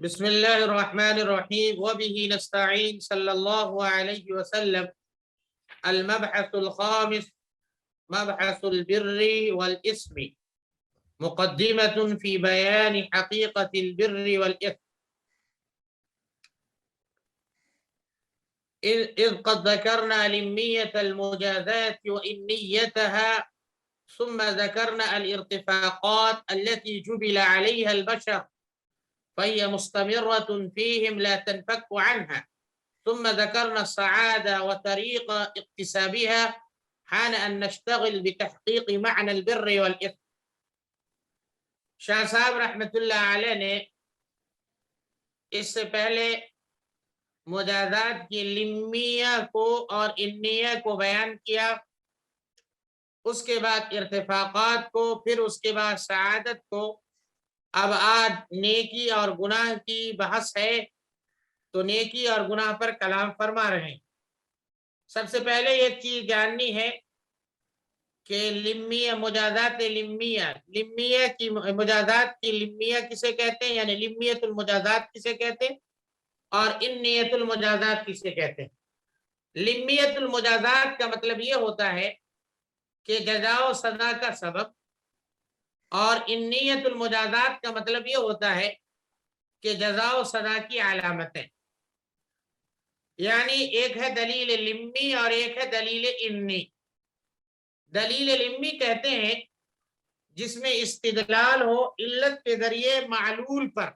بسم اللہ الرحمن الرحیم وبه نستعین صلی اللہ علیہ وسلم المبحث الخامس مبحث البر والاسم مقدمة في بيان حقيقة البر والإثم إذ قد ذكرنا لمية المجازات وإنيتها ثم ذكرنا الارتفاقات التي جبل عليها البشر فهي مستمرة فيهم لا تنفك عنها ثم ذكرنا السعادة وطريق اكتسابها حان أن نشتغل بتحقيق معنى البر والإثم. شاہ صاحب رحمت اللہ علیہ نے اس سے پہلے مجازات کی لمیہ کو اور انیہ کو بیان کیا، اس کے بعد ارتفاقات کو، پھر اس کے بعد سعادت کو. اب آج نیکی اور گناہ کی بحث ہے تو نیکی اور گناہ پر کلام فرما رہے ہیں. سب سے پہلے ایک چیز جاننی ہے کہ لمیہ مجازات لمیہ کی مجازات کی لمیہ کسے کہتے ہیں، یعنی لمیت المجازات کسے کہتے ہیں اور انیت المجازات کسے کہتے ہیں. لمیت المجازات کا مطلب یہ ہوتا ہے کہ جزا و سزا کا سبب، اور انیت المجازات کا مطلب یہ ہوتا ہے کہ جزا و سزا کی علامتیں. یعنی ایک ہے دلیل لمی اور ایک ہے دلیل انی. دلیل لمی کہتے ہیں جس میں استدلال ہو علت کے ذریعے معلول پر.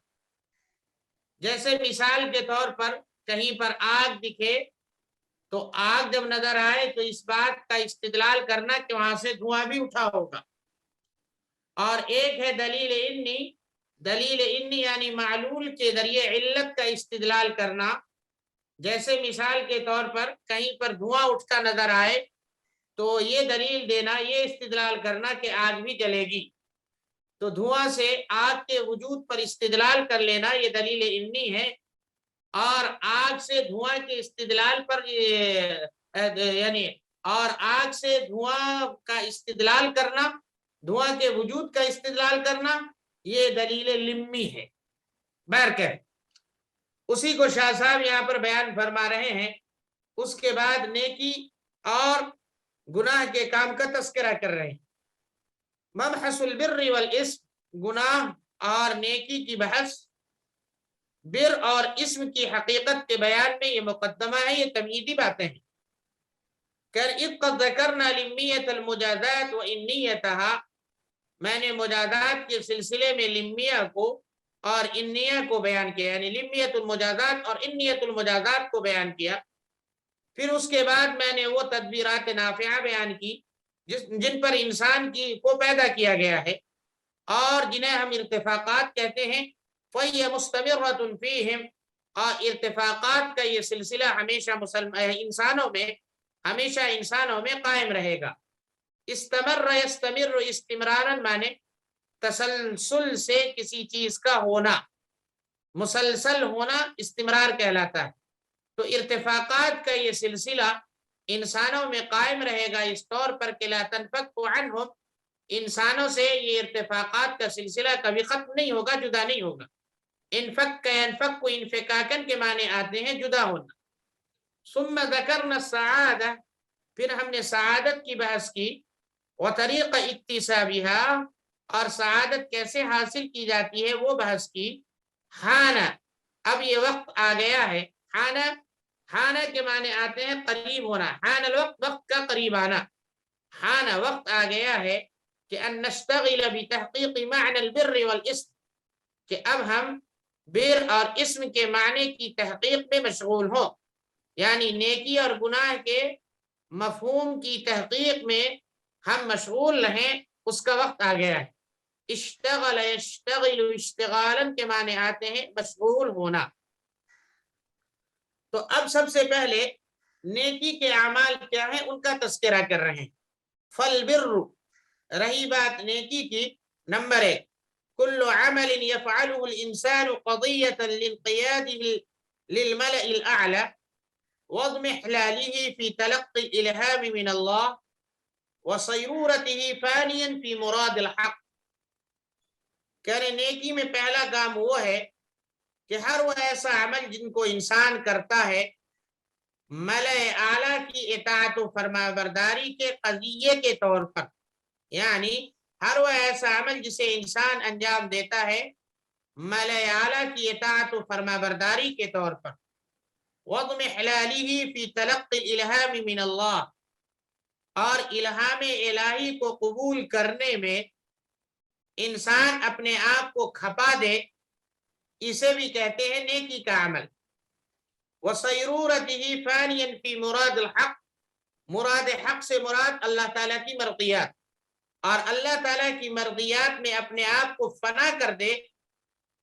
جیسے مثال کے طور پر کہیں پر آگ دکھے تو آگ جب نظر آئے تو اس بات کا استدلال کرنا کہ وہاں سے دھواں بھی اٹھا ہوگا. اور ایک ہے دلیل انی. دلیل انی یعنی معلول کے ذریعے علت کا استدلال کرنا. جیسے مثال کے طور پر کہیں پر دھواں اٹھتا نظر آئے تو یہ دلیل دینا، یہ استدلال کرنا کہ آگ بھی جلے گی. تو دھواں سے آگ کے وجود پر استدلال کر لینا یہ دلیل انی ہے. اور آگ سے دھواں کے استدلال پر یعنی اور آگ سے دھواں کا استدلال کرنا، دھواں کے وجود کا استدلال کرنا، یہ دلیل لمی ہے. بہرکیف اسی کو شاہ صاحب یہاں پر بیان فرما رہے ہیں. اس کے بعد نیکی اور گناہ کے کام کا تذکرہ کر رہے ہیں. مبحث البر والاسم، گناہ اور نیکی کی بحث، بر اور اسم کی حقیقت کے بیان میں یہ مقدمہ ہے، یہ تمہیدی باتیں ہیں. اذ قد ذکرنا لمیۃ المجازات وانیتها، میں نے مجازات کے سلسلے میں لمیہ کو اور انیہ کو بیان کیا، یعنی لمیت المجازات اور انیت المجازات کو بیان کیا. پھر اس کے بعد میں نے وہ تدبیرات نافعہ بیان کی جن پر انسان کو پیدا کیا گیا ہے اور جنہیں ہم ارتفاقات کہتے ہیں. فَهِيَ مُسْتَمِرَّةٌ فِيهِمْ، اور ارتفاقات کا یہ سلسلہ ہمیشہ انسانوں میں قائم رہے گا. استمر یستمر، استمرارن مانے تسلسل سے کسی چیز کا ہونا، مسلسل ہونا استمرار کہلاتا ہے. تو ارتفاقات کا یہ سلسلہ انسانوں میں قائم رہے گا اس طور پر کہ لا تنفک عنہم، انسانوں سے یہ ارتفاقات کا سلسلہ کبھی ختم نہیں ہوگا، جدا نہیں ہوگا. انفک کا انفک کو انفکاکن کے معنی آتے ہیں جدا ہونا. ثم ذکرنا السعادہ، پھر ہم نے سعادت کی بحث کی. وطریق اکتسابها، اور سعادت کیسے حاصل کی جاتی ہے وہ بحث کی. حانا، اب یہ وقت آ گیا ہے. حانا کے معنی آتے ہیں قریب ہونا. حان الوقت، وقت کا قریب آنا. حانا، وقت آ گیا ہے کہ ان نشتغل بتحقیق معنی البر والاسم، کہ اب ہم بر اور اسم کے معنی کی تحقیق میں مشغول ہوں، یعنی نیکی اور گناہ کے مفہوم کی تحقیق میں ہم مشغول رہیں. اس کا وقت آ گیا ہے. اشتغل یشتغل اشتغالاً کے معنی آتے ہیں مشغول ہونا. تو اب سب سے پہلے نیکی کے اعمال کیا ہیں ان کا تذکرہ کر رہے ہیں. فالبر، رہی بات نیکی کی، نمبر 1، کل عمل يفعله الانسان قضية لانقياده للملأ الاعلى واضمحلاله في تلقي الالهام من الله وصيرورته فانيا في مراد الحق. کہہ رہے نیکی میں پہلا کام وہ ہے کہ ہر وہ ایسا عمل جن کو انسان کرتا ہے ملأ اعلیٰ کی اطاعت و فرما برداری کے قضیے کے طور پر، یعنی ہر وہ ایسا عمل جسے انسان انجام دیتا ہے ملأ اعلیٰ کی اطاعت و فرما برداری کے طور پر، وضم حلالہ فی تلقی الالہام من اللہ، اور الہام الہی کو قبول کرنے میں انسان اپنے آپ کو کھپا دے، اسے بھی کہتے ہیں نیکی کا عمل۔ وَصَيْرُورَتِهِ فَانِيًا فِي مُرَادِ الْحَقِّ، مراد حق سے مراد اللہ تعالیٰ کی مرضیات، اور اللہ تعالیٰ کی مرضیات میں اپنے آپ کو فنا کر دے،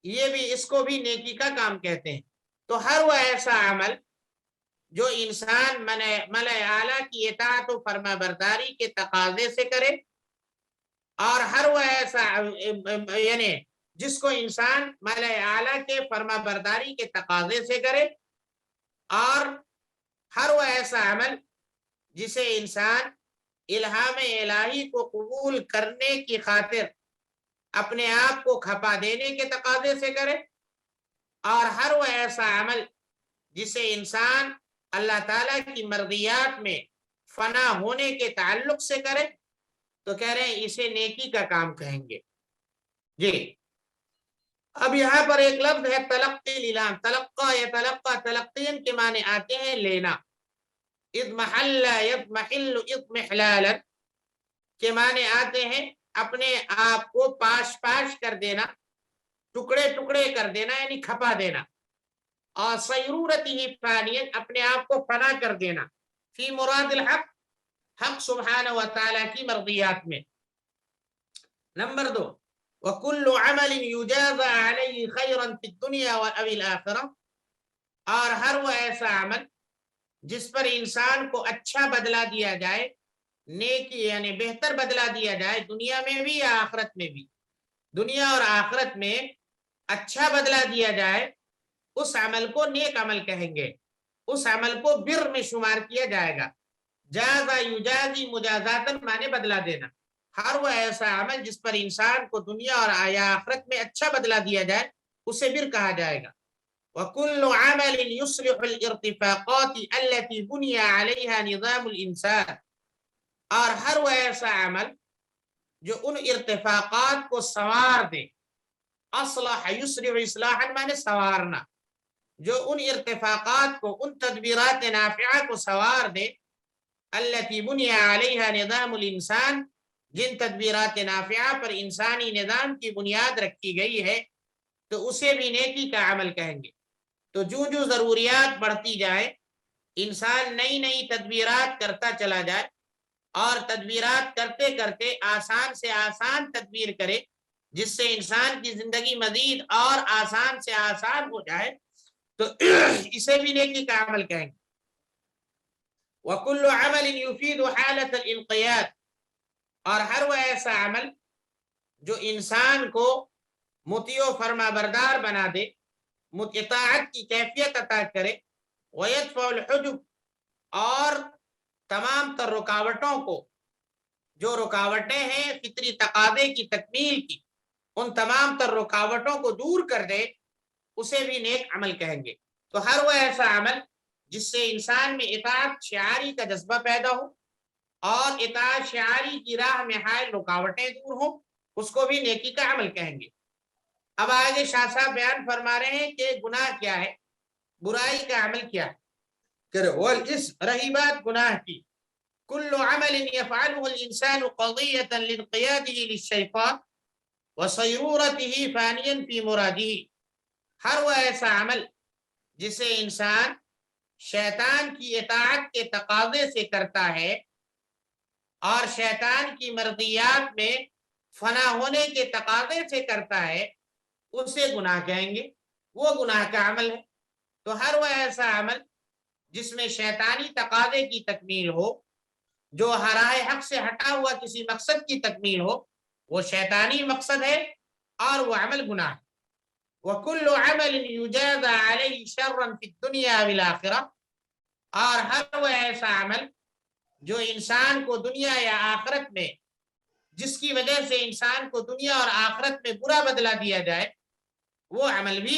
یہ بھی اس کو بھی نیکی کا کام کہتے ہیں۔ تو ہر وہ ایسا عمل جو انسان ملأ اعلیٰ کی اطاعت و فرما برداری کے تقاضے سے کرے، اور ہر وہ ایسا یعنی جس کو انسان ملأ اعلیٰ کے فرما برداری کے تقاضے سے کرے، اور ہر وہ ایسا عمل جسے انسان الہام الہی کو قبول کرنے کی خاطر اپنے آپ کو کھپا دینے کے تقاضے سے کرے، اور ہر وہ ایسا عمل جسے انسان اللہ تعالیٰ کی مرضیات میں فنا ہونے کے تعلق سے کرے، تو کہہ رہے ہیں اسے نیکی کا کام کہیں گے۔ جی اب یہاں پر ایک لفظ ہے تلقی الالہام، تلقا یا تلقا، تلقین کے معنی آتے ہیں لینا، اضمحل یضمحل اضمحلالا کے معنی آتے ہیں اپنے آپ کو پاش پاش کر دینا، ٹکڑے ٹکڑے کر دینا، یعنی کھپا دینا، اور صیرورتہ فانیا، اپنے آپ کو فنا کر دینا، فی مراد الحق، حق سبحانہ و تعالیٰ کی مرضیات میں۔ نمبر 2، وَكُلُّ عَمَلٍ يُجَازَ عَلَيْهِ خَيْرًا فِي الدُّنْيَا وَأَوِ الْآخِرَةِ، اور ہر وہ ایسا عمل جس پر انسان کو اچھا بدلہ دیا جائے، نیکی یعنی بہتر بدلہ دیا جائے، دنیا میں بھی یا آخرت میں بھی، دنیا اور آخرت میں اچھا بدلہ دیا جائے، اس عمل کو نیک عمل کہیں گے، اس عمل کو بر میں شمار کیا جائے گا۔ جازا یجازی مجازاتن مانے بدلہ دینا، ہر وہ ایسا عمل جس پر انسان کو دنیا اور آخرت میں اچھا بدلہ دیا جائے اسے بر کہا جائے گا۔ وَكُلُّ عَمَلٍ يُصْلِحُ الْإِرْتِفَاقَاتِ الَّتِي بُنِيَ عَلَيْهَا نِظَامُ الْإِنسَانِ، اور ہر وہ ایسا عمل جو ان ارتفاقات کو سنوار دے، اصلح یصلح اصلاحا مانے سنوارنا، جو ان ارتفاقات کو، ان تدبیرات نافعہ کو سنوار دے، التي بني عليها نظام الانسان، جن تدبیرات نافعہ پر انسانی نظام کی بنیاد رکھی گئی ہے، تو اسے بھی نیکی کا عمل کہیں گے۔ تو جو جو ضروریات بڑھتی جائے، انسان نئی نئی تدبیرات کرتا چلا جائے، اور تدبیرات کرتے کرتے آسان سے آسان تدبیر کرے، جس سے انسان کی زندگی مزید اور آسان سے آسان ہو جائے، تو اسے بھی نیکی کا عمل کہیں گے۔ وَكُلُّ عَمَلٍ يُفِيدُ حَالَةَ الْإِنْقِيَادِ، اور ہر وہ ایسا عمل جو انسان کو مطیع و فرما بردار بنا دے، اطاعت کی کیفیت عطا کرے، وَيَدْفَعُ الْحُجُبَ، اور تمام تر رکاوٹوں کو، جو رکاوٹیں ہیں فطری تقاضے کی تکمیل کی، ان تمام تر رکاوٹوں کو دور کر دے، اسے بھی نیک عمل کہیں گے۔ تو ہر وہ ایسا عمل جس سے انسان میں اطاعت شعاری کا جذبہ پیدا ہو، اور اطاعت شعاری کی راہ میں حائل رکاوٹیں دور ہوں، اس کو بھی نیکی کا عمل کہیں گے۔ اب آگے شاہ صاحب بیان فرما رہے ہیں کہ گناہ کیا ہے، برائی کا عمل کیا ہے۔ رہی بات گناہ کی، كل عمل يفعله الإنسان قضية لانقياده للشيطان وصيرورته فانيا في مراده، ہر وہ ایسا عمل جسے انسان شیطان کی اطاعت کے تقاضے سے کرتا ہے، اور شیطان کی مرضیات میں فنا ہونے کے تقاضے سے کرتا ہے، اسے گناہ کہیں گے، وہ گناہ کا عمل ہے۔ تو ہر وہ ایسا عمل جس میں شیطانی تقاضے کی تکمیل ہو، جو راہ حق سے ہٹا ہوا کسی مقصد کی تکمیل ہو، وہ شیطانی مقصد ہے، اور وہ عمل گناہ ہے۔ وَكُلُّ عَمَلٍ يُجَازَ عَلَيْهِ شَرًّا فِي الدُّنْيَا وَالْآخِرَةِ، اور ہر وہ ایسا عمل جو انسان کو دنیا یا آخرت میں، جس کی وجہ سے انسان کو دنیا اور آخرت میں برا بدلہ دیا جائے، وہ عمل بھی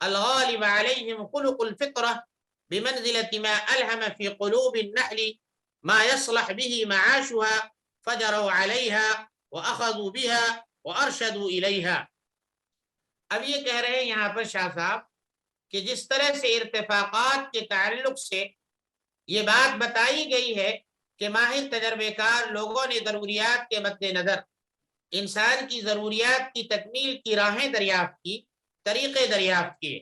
الغالب عليهم خلق الفطرة بمنزلة ما ألهم في قلوب النحل ما يصلح به معاشها فجروا عليها وأخذوا بها وأرشدوا إليها۔ اب یہ کہہ رہے ہیں یہاں پر شاہ صاحب کہ جس طرح سے ارتفاقات کے تعلق سے یہ بات بتائی گئی ہے کہ ماہر تجربے کار لوگوں نے ضروریات کے مد نظر انسان کی ضروریات کی تکمیل کی راہیں دریافت کی، طریقے دریافت کیے،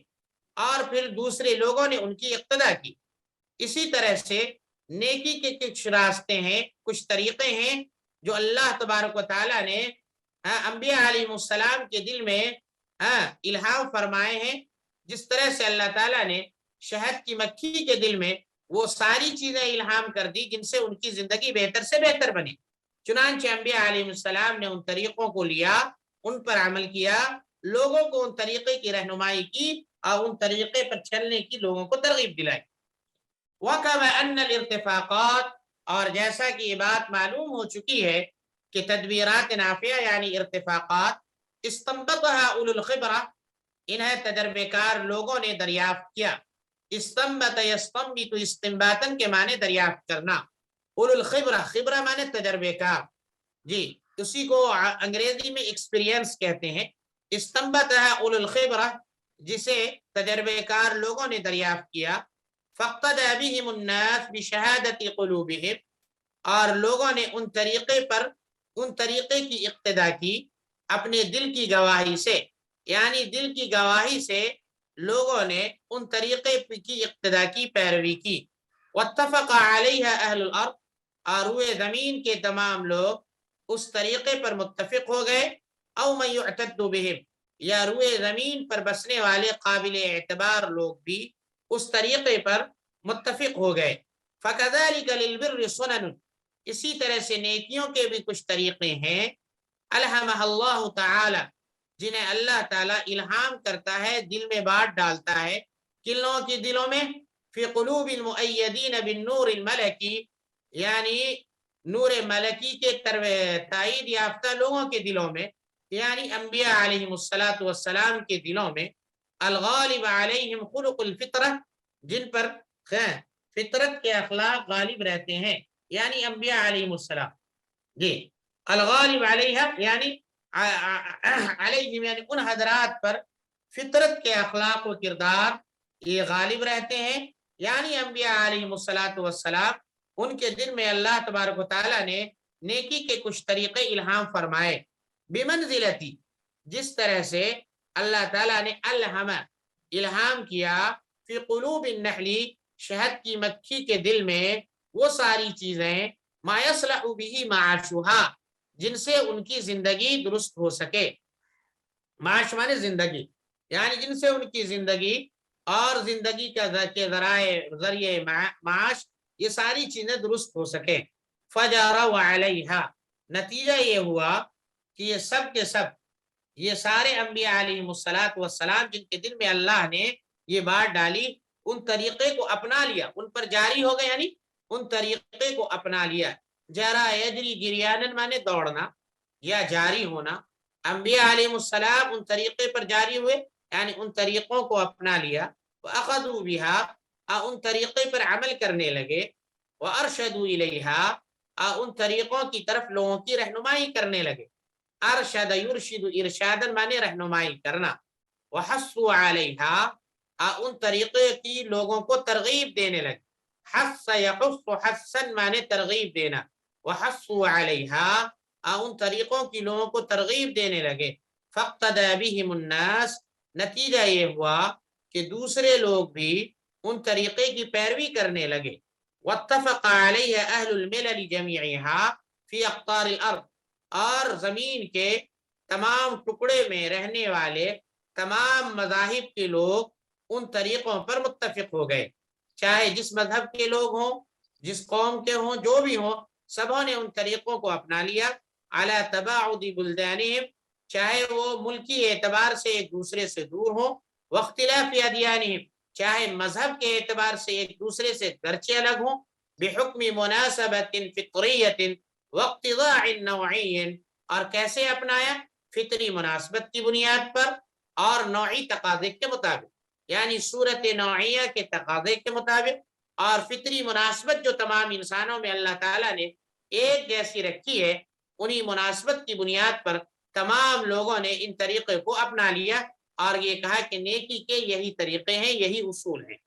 اور پھر دوسرے لوگوں نے ان کی اقتدا کی۔ اسی طرح سے نیکی کے کچھ راستے ہیں، کچھ طریقے ہیں جو اللہ تبارک و تعالیٰ نے انبیاء علیہ السلام کے دل میں الہام فرمائے ہیں۔ جس طرح سے اللہ تعالیٰ نے شہد کی مکھی کے دل میں وہ ساری چیزیں الہام کر دی جن سے ان کی زندگی بہتر سے بہتر بنی، چنانچہ انبیاء علیہ السلام نے ان طریقوں کو لیا، ان پر عمل کیا، لوگوں کو ان طریقے کی رہنمائی کی اور ان طریقے پر چلنے کی لوگوں کو ترغیب دلائی۔ وَكَمَا أَنَّ الْإِرْتِفَاقَاتِ، اور جیسا کہ یہ بات معلوم ہو چکی ہے کہ تدبیرات نافعہ یعنی ارتفاقات استنبطها اولو الخبرہ، انہیں تجربے کار لوگوں نے دریافت کیا۔ استنبط یستنبط استنباطن کے معنی دریافت کرنا، اولو الخبرہ، خبرہ معنی تجربے کار، جی اسی کو انگریزی میں ایکسپیرینس کہتے ہیں۔ استنبطها اولو الخبرہ، جسے تجربے کار لوگوں نے دریافت کیا۔ فقد بهم الناس بشہادت قلوبہم، اور لوگوں نے ان طریقے کی اقتدا کی اپنے دل کی گواہی سے، یعنی دل کی گواہی سے لوگوں نے ان طریقے کی اقتدا کی، پیروی کی۔ واتفق علیہ اہل الارض، اور روئے زمین کے تمام لوگ اس طریقے پر متفق ہو گئے۔ او من یعتد بہم، یا روئے زمین پر بسنے والے قابل اعتبار لوگ بھی اس طریقے پر متفق ہو گئے۔ فکذلک للبر سنن، اسی طرح سے نیکیوں کے بھی کچھ طریقے ہیں، الہمہ اللہ تعالی، جنہیں اللہ تعالیٰ الہام کرتا ہے، دل میں بات ڈالتا ہے۔ کن لوگوں کے دلوں میں؟ فی قلوب المؤیدین بالنور الملکی، یعنی نور ملکی کے تائید یافتہ لوگوں کے دلوں میں، یعنی انبیاء علیہم السلام کے دلوں میں۔ الغالب علیہم خلق الفطرہ، جن پر فطرت کے اخلاق غالب رہتے ہیں، یعنی انبیاء علیہم السلام، جی الغالب علیہ یعنی علیہم یعنی ان حضرات پر فطرت کے اخلاق و کردار یہ غالب رہتے ہیں، یعنی انبیاء علیہم السلام، ان کے دل میں اللہ تبارک و تعالیٰ نے نیکی کے کچھ طریقے الہام فرمائے۔ بمنزلتی، جس طرح سے اللہ تعالیٰ نے الہام کیا فی قلوب النحل، شہد کی مکھی کے دل میں وہ ساری چیزیں، ما یصلح بہ معاشھا، جن سے ان کی زندگی درست ہو سکے۔ معاش مانے زندگی، یعنی جن سے ان کی زندگی اور زندگی کے ذریعے معاش یہ ساری چیزیں درست ہو سکیں. فجروا علیہا، نتیجہ یہ ہوا کہ یہ سب کے سب، یہ سارے انبیاء علیہم الصلاۃ والسلام جن کے دل میں اللہ نے یہ بات ڈالی، ان طریقے کو اپنا لیا، ان پر جاری ہو گئے، یعنی ان طریقے کو اپنا لیا. جرا یجری جریانن مانے دوڑنا یا جاری ہونا. انبیاء علیہم السلام ان طریقے پر جاری ہوئے، یعنی ان طریقوں کو اپنا لیا. وَأَخَذُوا بِهَا، ان طریقے پر عمل کرنے لگے. وَأَرْشَدُوا إِلَيْهَا، ان طریقوں کی طرف لوگوں کی رہنمائی کرنے لگے. ارشد یرشد ارشادن مانے رہنمائی کرنا. وحثوا علیہا، ان طریقے کی لوگوں کو ترغیب دینے لگے. حث یحث حثن مانے ترغیب دینا. وحثوا علیہا، ان طریقوں کی لوگوں کو ترغیب دینے لگے. فاقتدى بهم الناس، نتیجہ یہ ہوا کہ دوسرے لوگ بھی ان طریقے کی پیروی کرنے لگے. واتفق علیہ اہل الملل جميعها فی اقطار الارض، اور زمین کے تمام ٹکڑے میں رہنے والے تمام مذاہب کے لوگ ان طریقوں پر متفق ہو گئے. چاہے جس مذہب کے لوگ ہوں، جس قوم کے ہوں، جو بھی ہوں، سبوں نے ان طریقوں کو اپنا لیا. علی تباعد بلدانہم، چاہے وہ ملکی اعتبار سے ایک دوسرے سے دور ہوں. واختلاف ادیانہم، چاہے مذہب کے اعتبار سے ایک دوسرے سے گرچہ الگ ہوں. بحکم مناسبت فطریت واقتضاء نوعی، اور کیسے اپنایا؟ فطری مناسبت کی بنیاد پر اور نوعی تقاضے کے مطابق، یعنی صورت نوعیہ کے تقاضے کے مطابق اور فطری مناسبت جو تمام انسانوں میں اللہ تعالیٰ نے ایک جیسی رکھی ہے، انہی مناسبت کی بنیاد پر تمام لوگوں نے ان طریقے کو اپنا لیا اور یہ کہا کہ نیکی کے یہی طریقے ہیں، یہی اصول ہیں.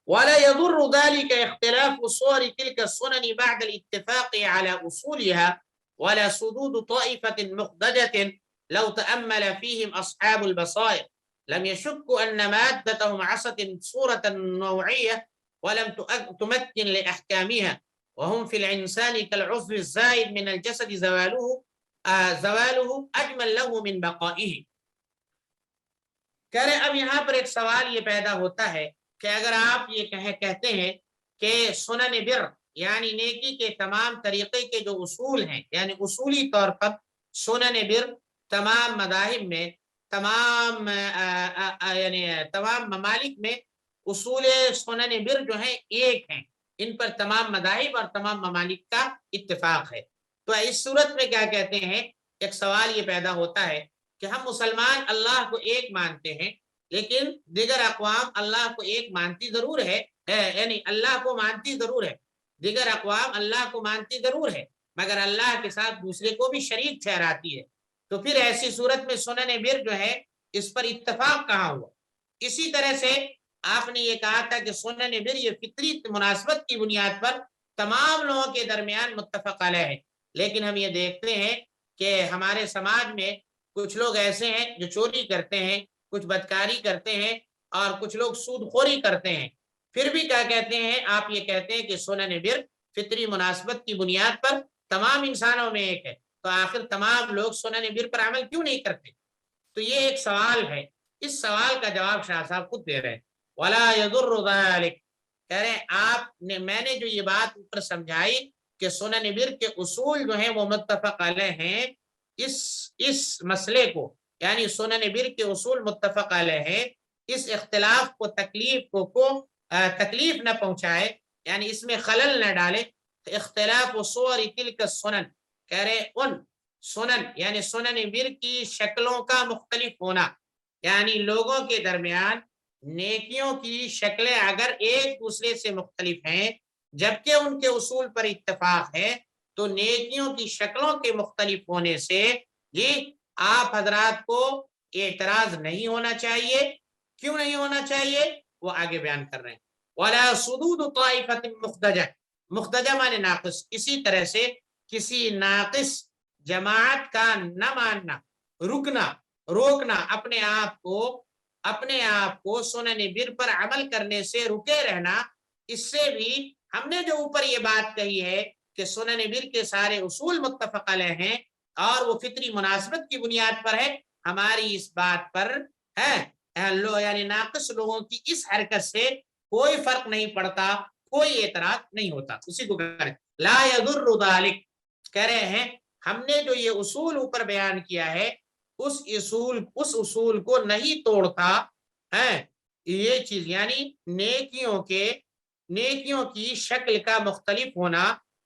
ولا يضر ذلك اختلاف صور تلك السنن بعد الاتفاق على أصولها ولا صدود طائفة مخدجة لو تأمل فيهم أصحاب البصائر لم يشكوا أن مادتهم عصت صورة نوعية ولم تمكن لأحكامها وهم في الإنسان كالعضو الزائد من الجسد زواله أجمل له من بقائه. کہہ رہے اب یہاں پر ایک سوال یہ پیدا ہوتا ہے کہ اگر آپ یہ کہتے ہیں کہ سنن بر یعنی نیکی کے تمام طریقے کے جو اصول ہیں، یعنی اصولی طور پر سنن بر تمام مذاہب میں، تمام ممالک میں اصول سنن بر جو ہیں ایک ہیں، ان پر تمام مذاہب اور تمام ممالک کا اتفاق ہے. تو اس صورت میں کیا کہتے ہیں، ایک سوال یہ پیدا ہوتا ہے کہ ہم مسلمان اللہ کو ایک مانتے ہیں، لیکن دیگر اقوام اللہ کو ایک مانتی ضرور ہے، یعنی اللہ کو مانتی ضرور ہے، دیگر اقوام اللہ کو مانتی ضرور ہے، مگر اللہ کے ساتھ دوسرے کو بھی شریک ٹھہراتی ہے. تو پھر ایسی صورت میں سنن بر جو ہے اس پر اتفاق کہاں ہوا؟ اسی طرح سے آپ نے یہ کہا تھا کہ سنن بر یہ فطری مناسبت کی بنیاد پر تمام لوگوں کے درمیان متفق علیہ ہے، لیکن ہم یہ دیکھتے ہیں کہ ہمارے سماج میں کچھ لوگ ایسے ہیں جو چوری کرتے ہیں، کچھ بدکاری کرتے ہیں اور کچھ لوگ سود خوری کرتے ہیں. پھر بھی کیا کہتے ہیں، آپ یہ کہتے ہیں کہ سنن بر فطری مناسبت کی بنیاد پر تمام انسانوں میں ایک ہے، تو آخر تمام لوگ سنن بر پر عمل کیوں نہیں کرتے؟ تو یہ ایک سوال ہے، اس سوال کا جواب شاہ صاحب خود دے رہے ہیں. ولا يضر ذلك، کہہ رہے ہیں آپ نے، میں نے جو یہ بات اوپر سمجھائی کہ سنن بر کے اصول جو ہیں وہ متفق علیہ ہیں، اس مسئلے کو یعنی سنن بر کے اصول متفق علیہ ہیں، اس اختلاف کو تکلیف نہ پہنچائے، یعنی اس میں خلل نہ ڈالے. اختلاف صور تلک السنن، کہہ رہے ان سنن یعنی سنن بر کی شکلوں کا مختلف ہونا، یعنی لوگوں کے درمیان نیکیوں کی شکلیں اگر ایک دوسرے سے مختلف ہیں جبکہ ان کے اصول پر اتفاق ہے، تو نیکیوں کی شکلوں کے مختلف ہونے سے جی آپ حضرات کو اعتراض نہیں ہونا چاہیے. کیوں نہیں ہونا چاہیے؟ وہ آگے بیان کر رہے ہیں. ولا صدود طائفۃ مخدجہ، مخدجہ مانے ناقص، اسی طرح سے کسی ناقص جماعت کا نہ ماننا، رکنا، روکنا، اپنے آپ کو سنن بر پر عمل کرنے سے رکے رہنا، اس سے بھی ہم نے جو اوپر یہ بات کہی ہے کہ سنن بر کے سارے اصول متفق علیہ ہیں اور وہ فطری مناسبت کی بنیاد پر ہے، ہماری اس بات پر ہے یعنی ناقص لوگوں کی اس حرکت سے کوئی فرق نہیں پڑتا، کوئی اعتراض نہیں ہوتا، اسی کو کہہ رہے ہیں لا یضر ذلک، کہہ رہے ہیں ہم نے جو یہ اصول اوپر بیان کیا ہے اس اصول کو نہیں توڑتا ہے یہ چیز، یعنی نیکیوں کی شکل کا مختلف ہونا،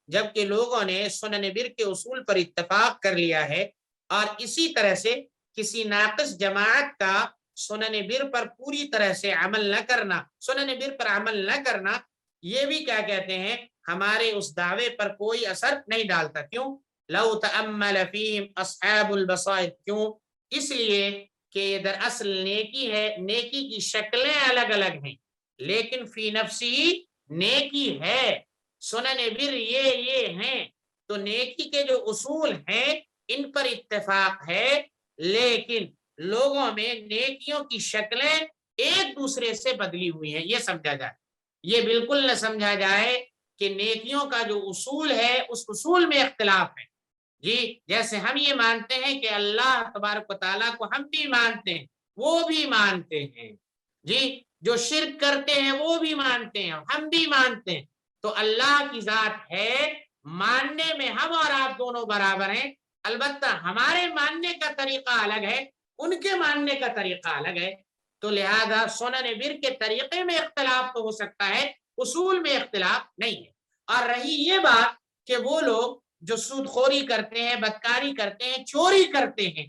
جبکہ لوگوں نے سنن بر کے اصول پر اتفاق کر لیا ہے، اور اسی طرح سے کسی ناقص جماعت کا سنن بر پر پوری طرح سے عمل نہ کرنا، سنن بر پر عمل نہ کرنا، یہ بھی کیا کہتے ہیں ہمارے اس دعوے پر کوئی اثر نہیں ڈالتا۔ کیوں؟ لو تأمل فیہم اصحاب البصائر، کیوں؟ اس لیے کہ یہ دراصل نیکی ہے، نیکی کی شکلیں الگ الگ ہیں لیکن فی نفسی نیکی ہے، سنن بر یہ ہیں، تو نیکی کے جو اصول ہیں ان پر اتفاق ہے، لیکن لوگوں میں نیکیوں کی شکلیں ایک دوسرے سے بدلی ہوئی ہیں، یہ سمجھا جائے۔ یہ بالکل نہ سمجھا جائے کہ نیکیوں کا جو اصول ہے اس اصول میں اختلاف ہے، جی جیسے ہم یہ مانتے ہیں کہ اللہ تبارک و تعالیٰ کو ہم بھی مانتے ہیں، وہ بھی مانتے ہیں، جی جو شرک کرتے ہیں وہ بھی مانتے ہیں، ہم بھی مانتے ہیں، تو اللہ کی ذات ہے، ماننے میں ہم اور آپ دونوں برابر ہیں، البتہ ہمارے ماننے کا طریقہ الگ ہے، ان کے ماننے کا طریقہ الگ ہے، تو لہذا سنن بر کے طریقے میں اختلاف تو ہو سکتا ہے، اصول میں اختلاف نہیں ہے۔ اور رہی یہ بات کہ وہ لوگ جو سود خوری کرتے ہیں، بدکاری کرتے ہیں، چوری کرتے ہیں،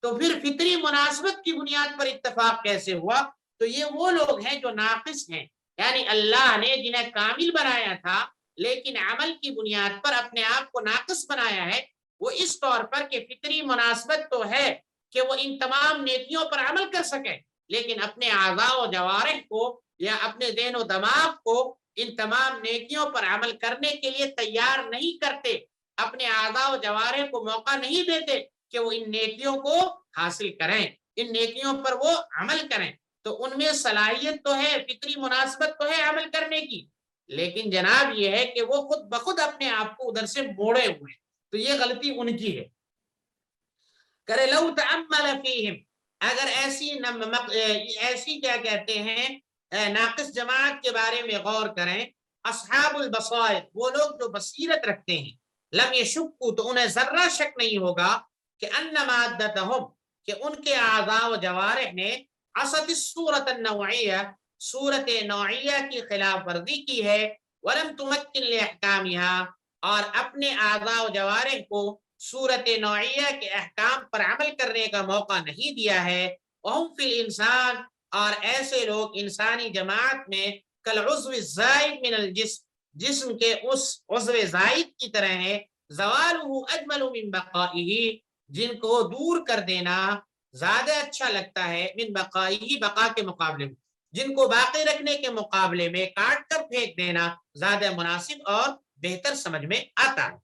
تو پھر فطری مناسبت کی بنیاد پر اتفاق کیسے ہوا؟ تو یہ وہ لوگ ہیں جو ناقص ہیں، یعنی اللہ نے جنہیں کامل بنایا تھا لیکن عمل کی بنیاد پر اپنے آپ کو ناقص بنایا ہے، وہ اس طور پر کہ فطری مناسبت تو ہے کہ وہ ان تمام نیکیوں پر عمل کر سکے، لیکن اپنے اعضاء و جوارح کو یا اپنے ذہن و دماغ کو ان تمام نیکیوں پر عمل کرنے کے لیے تیار نہیں کرتے، اپنے اعضاء و جوارح کو موقع نہیں دیتے کہ وہ ان نیکیوں کو حاصل کریں، ان نیکیوں پر وہ عمل کریں، تو ان میں صلاحیت تو ہے، فطری مناسبت تو ہے عمل کرنے کی، لیکن جناب یہ ہے کہ وہ خود بخود اپنے آپ کو ادھر سے موڑے ہوئے، تو یہ غلطی ان کی ہے۔ کرے لو تأمل فیہم، اگر ایسی کیا کہتے ہیں ناقص جماعت کے بارے میں غور کریں، اصحاب البصائر، وہ لوگ جو بصیرت رکھتے ہیں، لم یشکو، تو انہیں ذرہ شک نہیں ہوگا کہ ان مادتہم، کہ ان کے اعضاء و جوارح نے عصت الصورت النوعیہ، صورت نوعیہ کی خلاف ورزی کی ہے، ولم تمکن لاحکامہا، اور اپنے اعضاء و جوارح کو صورت نوعیہ کے احکام پر عمل کرنے کا موقع نہیں دیا ہے، وہم فی الانسان، اور ایسے لوگ انسانی جماعت میں کالعضو الزائد من الجسم، جسم کے اس عضو زائد کی طرح ہے، زوالہ اجمل من بقائہ، جن کو دور کر دینا زیادہ اچھا لگتا ہے، من بقائہ، بقا کے مقابلے میں، جن کو باقی رکھنے کے مقابلے میں کاٹ کر پھینک دینا زیادہ مناسب اور بہتر سمجھ میں آتا ہے۔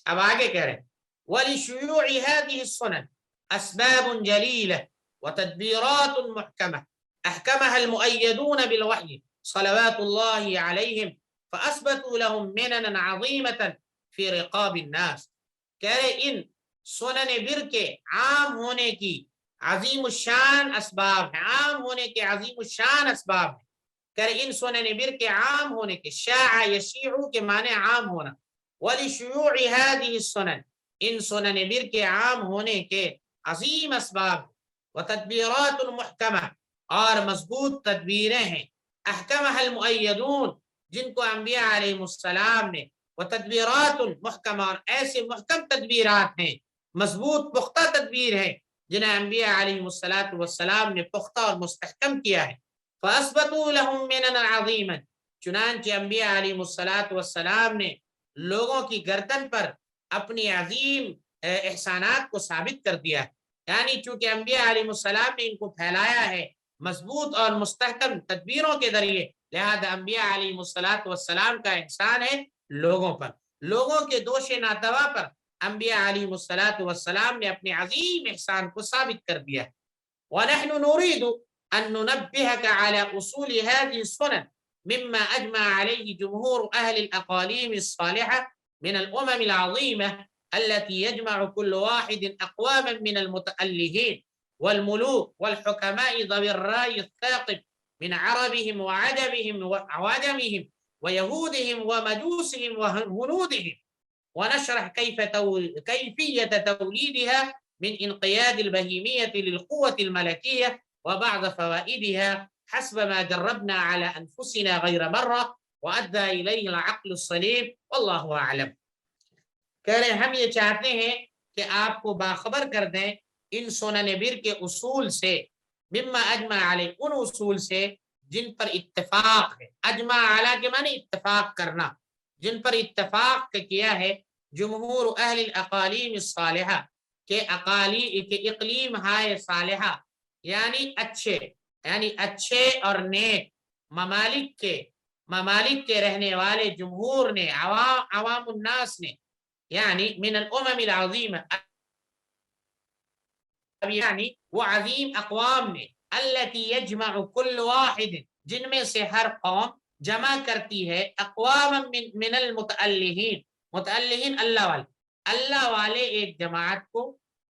اب آگے کہہ رہے ہیں وَلِشُيُوعِ هَذِهِ السُّنَنِ أَسْبَابٌ جَلِيلَةٌ وَتَدْبِيرَاتٌ مُحْكَمَةٌ أحكمها المؤيدون بالوحي صلوات الله عليهم فأثبتوا لهم مننا عظيمة في رقاب الناس، کہہ رہے ان سنن بر کے عام ہونے کی عظیم الشان اسباب ہیں، عام ہونے کے عظیم الشان اسباب ہیں، کہہ رہے ان سنن بر کے عام ہونے کے، شاع یشیع کے معنی عام ہونا، وَلِشُيُوعِ هَذِهِ السُّنَنِ، ان سنن بر کے عام ہونے کے عظیم اسباب، وتدبیرات محکمہ، اور مضبوط تدبیریں ہیں، احکمها المؤیدون، جن کو انبیاء علیہ السلام نے، وتدبیرات محکمہ، اور ایسے محکم تدبیرات ہیں، مضبوط پختہ تدبیر ہیں جنہیں انبیاء علیہ السلام نے پختہ اور مستحکم کیا ہے، فاثبتوا لهم مننا عظیما، چنانچہ انبیاء علیہ السلام نے لوگوں کی گردن پر اپنی عظیم احسانات کو ثابت کر دیا ہے، یعنی چونکہ انبیاء علیہ السلام نے ان کو پھیلایا ہے مضبوط اور مستحکم تدبیروں کے ذریعے، لہذا انبیاء علیہ السلام کا احسان ہے لوگوں پر، لوگوں کے دوش ناتوا پر انبیاء علیہ السلام نے اپنے عظیم احسان کو ثابت کر دیا ہے۔ وَنَحْنُ نُرِيدُ أَن نُنَبِّهَكَ عَلَى أُصُولِ هَذِهِ السُّنَنِ مما أجمع عليه جمهور أهل الأقاليم الصالحة من الأمم العظيمة التي يجمع كل واحد أقواما من المتألهين والملوك والحكماء ذوي الرأي الثاقب من عربهم وعجمهم وعوجمهم ويهودهم ومجوسهم وهنودهم، ونشرح كيفية توليدها من انقياد البهيمية للقوة الملكية وبعض فوائدها حسب ما جربنا على أنفسنا غير مرة وأدى إليه العقل السليم والله أعلم. کہہ رہے ہیں ہم یہ چاہتے ہیں کہ آپ کو باخبر کر دیں ان سنن بر کے اصول سے، مما اجمع علیہ، ان اصول سے جن پر اتفاق ہے، اجمع علی کے معنی اتفاق کرنا، جن پر اتفاق کیا ہے جمہور اہل الاقالیم الصالحہ، کہ اقلیم ہائے صالحہ، یعنی اچھے اور نیک ممالک کے رہنے والے جمہور نے، عوام الناس نے، یعنی من الامم العظیمہ، یعنی وہ عظیم اقوام نے، التي یجمع کل واحد، جن میں سے ہر قوم جمع کرتی ہے، اقوام من المتألہین، متألہین اللہ والے ایک جماعت کو،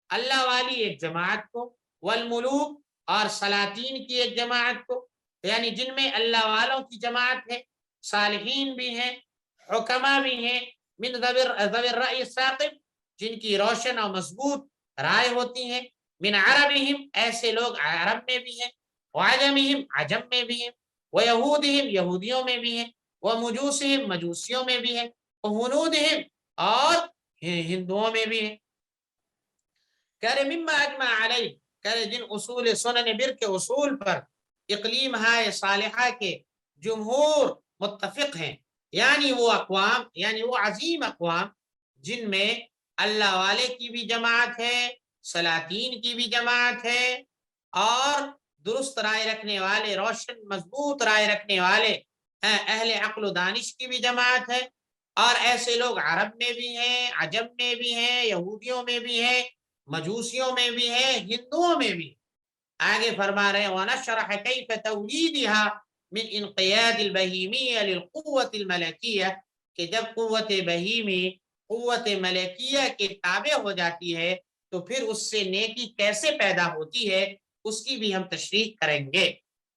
اللہ والی ایک جماعت کو، والملوک اور سلاطین کی ایک جماعت کو، یعنی جن میں اللہ والوں کی جماعت ہے، صالحین بھی ہیں، حکما بھی ہیں، من ذوی الرأی الثاقب، جن کی روشن اور مضبوط رائے ہوتی ہیں، من عربہم، ایسے لوگ عرب میں بھی ہیں، وعجمہم، عجم میں بھی ہیں، ویہودہم، یہودیوں میں بھی ہیں، ومجوسہم، مجوسیوں میں بھی ہیں، وہنودہم، اور ہندوؤں میں بھی ہیں. کہہ رہے مما اجمع علیہ، کہہ رہے جن اصول سنن بر کے اصول پر اقلیم ہائے صالحہ کے جمہور متفق ہیں، یعنی وہ اقوام، یعنی وہ عظیم اقوام جن میں اللہ والے کی بھی جماعت ہے، سلاطین کی بھی جماعت ہے، اور درست رائے رکھنے والے، روشن مضبوط رائے رکھنے والے اہل عقل و دانش کی بھی جماعت ہے، اور ایسے لوگ عرب میں بھی ہیں، عجم میں بھی ہیں، یہودیوں میں بھی ہیں، مجوسیوں میں بھی ہیں، ہندوؤں میں بھی. آگے فرما رہے ہیں وَنَشْرَحَ كَيْفَ تَوْلِيدِهَا من انقیاد البہیمیہ للقوت الملکیہ، کہ جب قوت بہیمی قوت ملکیہ کے تابع ہو جاتی ہے تو پھر اس سے نیکی کیسے پیدا ہوتی ہے اس کی بھی ہم تشریح کریں گے.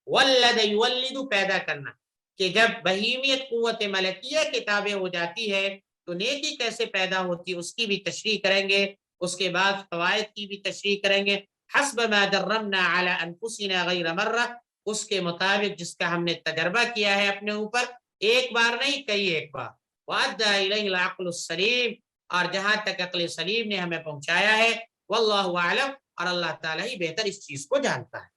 وَلَّدَ يُوَلِّدُ، پیدا کرنا، کہ جب بہیمیت قوت ملکیہ کے تابع ہو جاتی ہے تو نیکی کیسے پیدا ہوتی ہے اس کی بھی تشریح کریں گے. اس کے بعد فوائد کی بھی تشریح کریں گے، حسب ما جربنا علی انفسنا غیر مرہ، اس کے مطابق جس کا ہم نے تجربہ کیا ہے اپنے اوپر، ایک بار نہیں کئی ایک بار. وَأَدَّى إِلَيْهِ الْعَقْلُ السَّلِيمُ، اور جہاں تک عقل سلیم نے ہمیں پہنچایا ہے، واللہ اعلم، اور اللہ تعالیٰ ہی بہتر اس چیز کو جانتا ہے.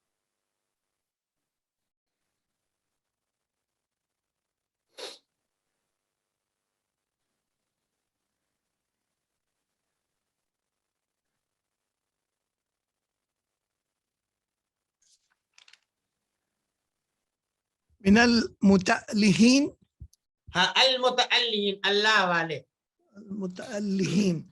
من المتألہین، ہاں المتألہین، اللہ والے. المتألہین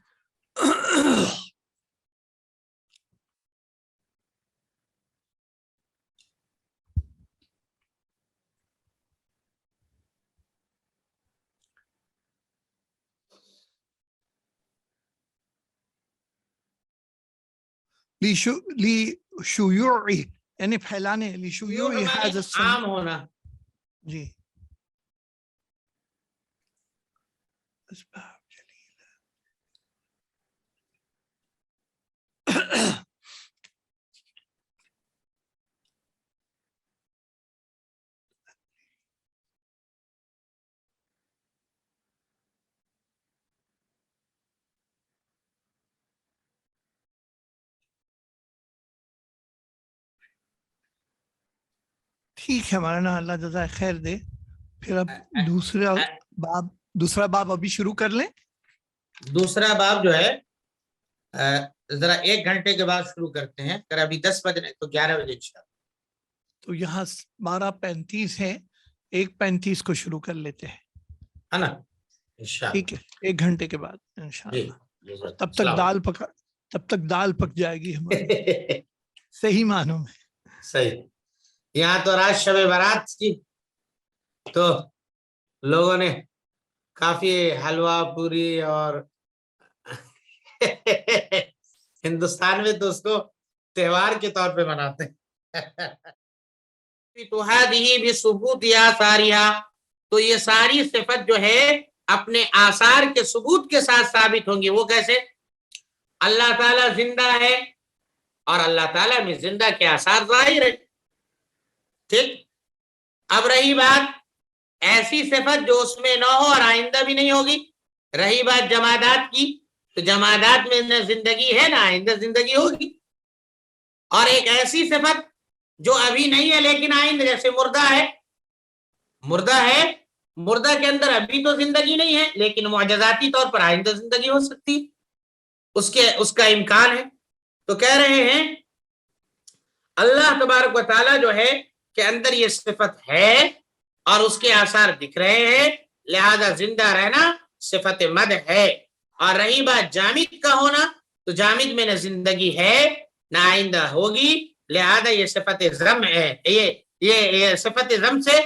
لشیوع، یعنی پھیلانے، لشیوع هذا السن، عام ہونا. جی. اسباب جلیلہ. ٹھیک ہے مولانا، اللہ جزائے خیر دے. پھر اب دوسرا باب ابھی شروع کر لیں. دوسرا باب جو ہے ذرا 1 گھنٹے کے بعد شروع کرتے ہیں، اگر ابھی 10 بجے تو 11 بجے انشاءاللہ. تو یہاں 12:35 ہے، 1:35 کو شروع کر لیتے ہیں، ہے نا؟ انشاءاللہ ٹھیک ہے، 1 گھنٹے کے بعد انشاءاللہ. جی. تب تک دال پک جائے گی ہماری. صحیح معنوں میں. صحیح. یہاں تو رات شب برات کی، تو لوگوں نے کافی حلوہ پوری، اور ہندوستان میں تو اس کو تہوار کے طور پہ مناتے ہیں. هذه بثبوت آثارها، تو یہ ساری صفت جو ہے اپنے آثار کے ثبوت کے ساتھ ثابت ہوں گی. وہ کیسے؟ اللہ تعالیٰ زندہ ہے اور اللہ تعالیٰ میں زندہ کے آثار ظاہر ہے. ٹھیک. اب رہی بات ایسی صفت جو اس میں نہ ہو اور آئندہ بھی نہیں ہوگی. رہی بات جمادات کی، تو جمادات میں نہ زندگی ہے نہ آئندہ زندگی ہوگی. اور ایک ایسی صفت جو ابھی نہیں ہے لیکن آئندہ، جیسے مردہ ہے. مردہ ہے، مردہ کے اندر ابھی تو زندگی نہیں ہے لیکن معجزاتی طور پر آئندہ زندگی ہو سکتی ہے، اس کا امکان ہے. تو کہہ رہے ہیں اللہ تبارک و تعالیٰ جو ہے کہ اندر یہ صفت ہے اور اس کے آثار دکھ رہے ہیں، لہذا زندہ رہنا صفت مد ہے. اور رہی بات جامد کا ہونا، تو جامد میں نہ زندگی ہے نہ آئندہ ہوگی، لہذا یہ صفت ضم ہے. یہ صفت ضم سے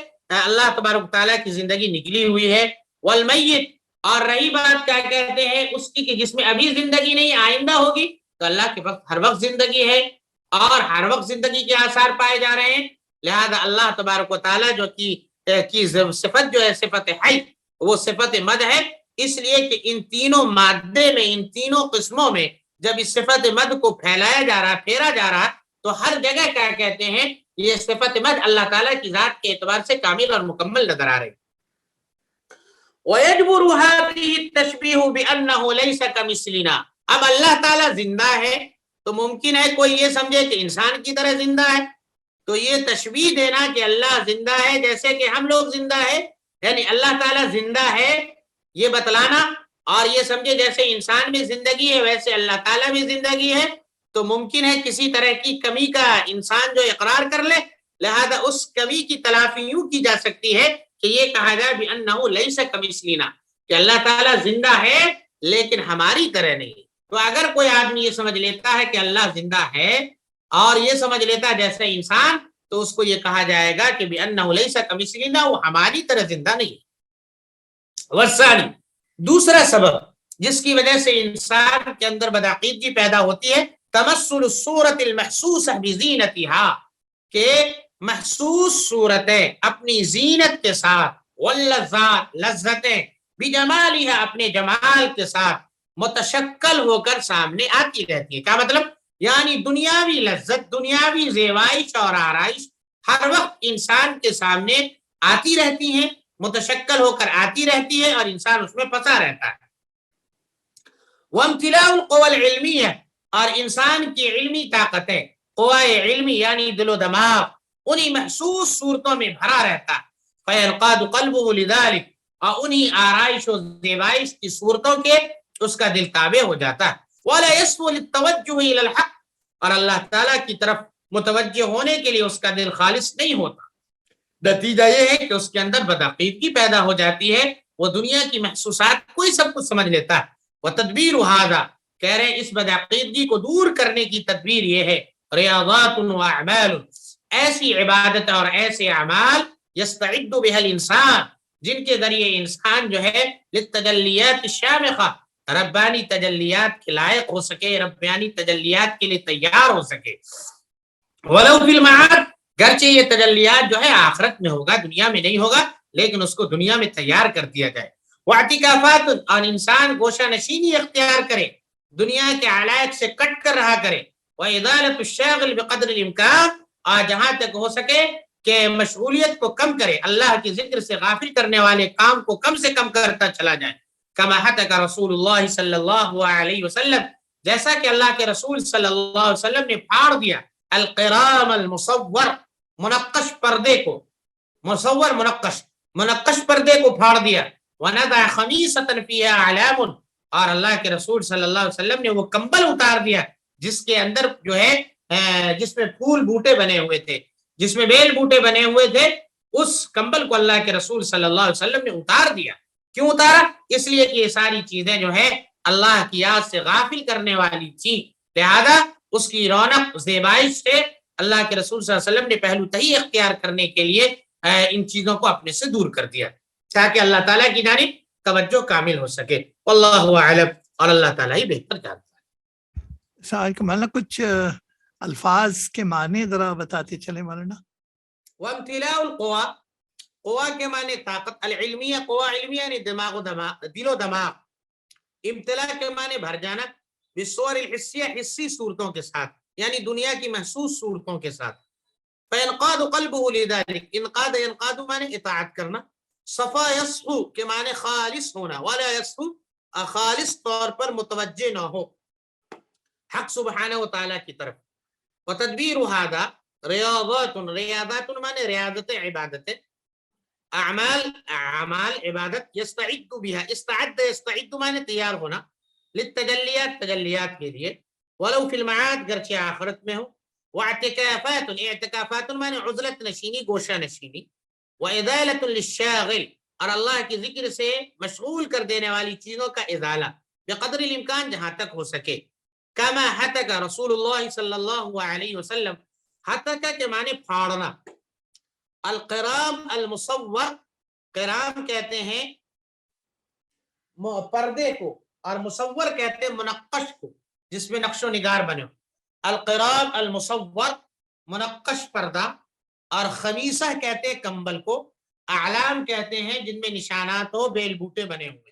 اللہ تبارک و تعالیٰ کی زندگی نکلی ہوئی ہے. والمیت، اور رہی بات کیا کہتے ہیں اس کی کہ جس میں ابھی زندگی نہیں آئندہ ہوگی، تو اللہ کے وقت ہر وقت زندگی ہے اور ہر وقت زندگی کے آثار پائے جا رہے ہیں. لہذا اللہ تبارک و تعالیٰ جو کی صفت جو ہے صفت حی، وہ صفت مد ہے. اس لیے کہ ان تینوں مادے میں، ان تینوں قسموں میں جب اس صفت مد کو پھیلایا جا رہا، پھیرا جا رہا، تو ہر جگہ کیا کہتے ہیں یہ صفت مد اللہ تعالیٰ کی ذات کے اعتبار سے کامل اور مکمل نظر آ رہی. وَيَجْبُرُ هَذِهِ التَّشْبِيهُ بِأَنَّهُ لَيْسَ كَمِثْلِنَا. اب اللہ تعالیٰ زندہ ہے تو ممکن ہے کوئی یہ سمجھے کہ انسان کی طرح زندہ ہے، تو یہ تشبیہ دینا کہ اللہ زندہ ہے جیسے کہ ہم لوگ زندہ ہے، یعنی اللہ تعالیٰ زندہ ہے یہ بتلانا، اور یہ سمجھے جیسے انسان میں زندگی ہے ویسے اللہ تعالیٰ میں زندگی ہے، تو ممکن ہے کسی طرح کی کمی کا انسان جو اقرار کر لے، لہذا اس کمی کی تلافی یوں کی جا سکتی ہے کہ یہ کہا جائے بِأَنَّهُ لَيْسَ كَمِثْلِنَا، کہ اللہ تعالیٰ زندہ ہے لیکن ہماری طرح نہیں. تو اگر کوئی آدمی یہ سمجھ لیتا ہے کہ اللہ زندہ ہے اور یہ سمجھ لیتا ہے جیسے انسان، تو اس کو یہ کہا جائے گا کہ بِأَنَّهُ لَيْسَ كَمِثْلِنَا، وہ ہماری طرح زندہ نہیں. والثانی، دوسرا سبب جس کی وجہ سے انسان کے اندر بدعقیدگی پیدا ہوتی ہے، تمثل الصورت المحسوسہ بزینتها، کہ محسوس صورتیں اپنی زینت کے ساتھ، واللذات، لذتیں، بجمالها، اپنے جمال کے ساتھ، متشکل ہو کر سامنے آتی رہتی ہے. کیا مطلب؟ یعنی دنیاوی لذت، دنیاوی زیبائش اور آرائش ہر وقت انسان کے سامنے آتی رہتی ہیں، متشکل ہو کر آتی رہتی ہے اور انسان اس میں پھنسا رہتا ہے. وامتلاء القوى العلمیہ، اور انسان کی علمی طاقتیں، قوائے علمی یعنی دل و دماغ، انہی محسوس صورتوں میں بھرا رہتا ہے. فینقاد قلبه لذلك، اور انہی آرائش و زیبائش کی صورتوں کے اس کا دل تابع ہو جاتا ہے. ولا يسهل التوجه الى الحق، اور اللہ تعالیٰ کی طرف متوجہ ہونے کے لیے اس کا دل خالص نہیں ہوتا. نتیجہ یہ ہے کہ اس کے اندر بدعقیدگی پیدا ہو جاتی ہے، وہ دنیا کی محسوسات کو ہی سب کچھ سمجھ لیتا ہے. وتدبیر هذا، کہہ رہے ہیں اس بدعقیدگی کو دور کرنے کی تدبیر یہ ہے، ریاضات و اعمال، ایسی عبادت اور ایسے اعمال، یستعد بها الانسان، جن کے ذریعے انسان جو ہے للتجلیات الشامخہ، ربانی تجلیات کے لائق ہو سکے، ربانی تجلیات کے لیے تیار ہو سکے. ولو فی المعاد، گرچہ یہ تجلیات جو ہے آخرت میں ہوگا، دنیا میں نہیں ہوگا، لیکن اس کو دنیا میں تیار کر دیا جائے. واعتکافات، اور انسان گوشہ نشینی اختیار کرے، دنیا کے علائق سے کٹ کر رہا کرے. وَإِذَالَةُ الشَّاغِلِ بِقَدْرِ الْإِمْكَانِ، اور جہاں تک ہو سکے کہ مشغولیت کو کم کرے، اللہ کی ذکر سے غافل کرنے والے کام کو کم سے کم کرتا چلا جائے. کما حتک رسول اللہ صلی اللہ علیہ وسلم، جیسا کہ اللہ کے رسول صلی اللہ علیہ وسلم نے پھاڑ دیا القرام المصور، منقش پردے کو، مصور منقش پردے کو پھاڑ دیا. وَنَضَعَ خَمِيسَةً فِيهَا عَلَامٌ، اور اللہ کے رسول صلی اللہ علیہ وسلم نے وہ کمبل اتار دیا جس کے اندر جو ہے جس میں پھول بوٹے بنے ہوئے تھے، جس میں بیل بوٹے بنے ہوئے تھے، اس کمبل کو اللہ کے رسول صلی اللہ علیہ وسلم نے اتار دیا. کیوں اتارا؟ اس لیے کہ یہ ساری چیزیں جو ہے اللہ کی یاد سے غافل کرنے والی تھی، لہذا اس کی رونق زیبائش سے اللہ کے رسول صلی اللہ علیہ وسلم نے پہلو تہی اختیار کرنے کے لیے ان چیزوں کو اپنے سے دور کر دیا تاکہ اللہ تعالیٰ کی جانب توجہ کامل ہو سکے. واللہ اعلم، اور اللہ تعالیٰ ہی بہتر جانتا ہے. مولانا کچھ الفاظ کے معنی ذرا بتاتے چلے مولانا. وامتلاء القوا، قوا کے معنی طاقت، العلمیہ قوا علمیہ یعنی دماغ و دماغ، دل و دماغ، امتلاء کے معنی بھر جانا، بالصور الحسیہ حسی صورتوں کے ساتھ، یعنی دنیا کی محسوس صورتوں کے ساتھ. فینقاد قلبه لذلك، انقاد ينقاد معنی اطاعت کرنا، صفا یصفو کے معنی خالص ہونا، ولا یصفو خالص طور پر متوجہ نہ ہو حق سبحانہ و تعالیٰ کی طرف. وتدبیر هذا ریاضات، ریاضات معنی ریاضت عبادت، اعمال اعمال عبادت، یستعد بها، استعد یستعد معنی تیار ہونا، للتجلیات تجلیات کے لیے، ولو فی المعاد گرچہ آخرت میں ہو، واعتکافات اعتکافات معنی عزلت نشینی گوشہ نشینی، وازالۃ للشاغل اور اللہ کی ذکر سے مشغول کر دینے والی چیزوں کا ازالہ، بقدر الامکان جہاں تک ہو سکے. کما حتک رسول اللہ صلی اللہ علیہ وسلم، حتک کے معنی پھاڑنا، القرام المصور، قرام کہتے ہیں پردے کو، اور مصور کہتے ہیں منقش کو جس میں نقش و نگار بنے ہو. القرام المصور منقش پردہ، اور خمیسہ کہتے ہیں کمبل کو، اعلام کہتے ہیں جن میں نشانات ہو، بیل بوٹے بنے ہوئے.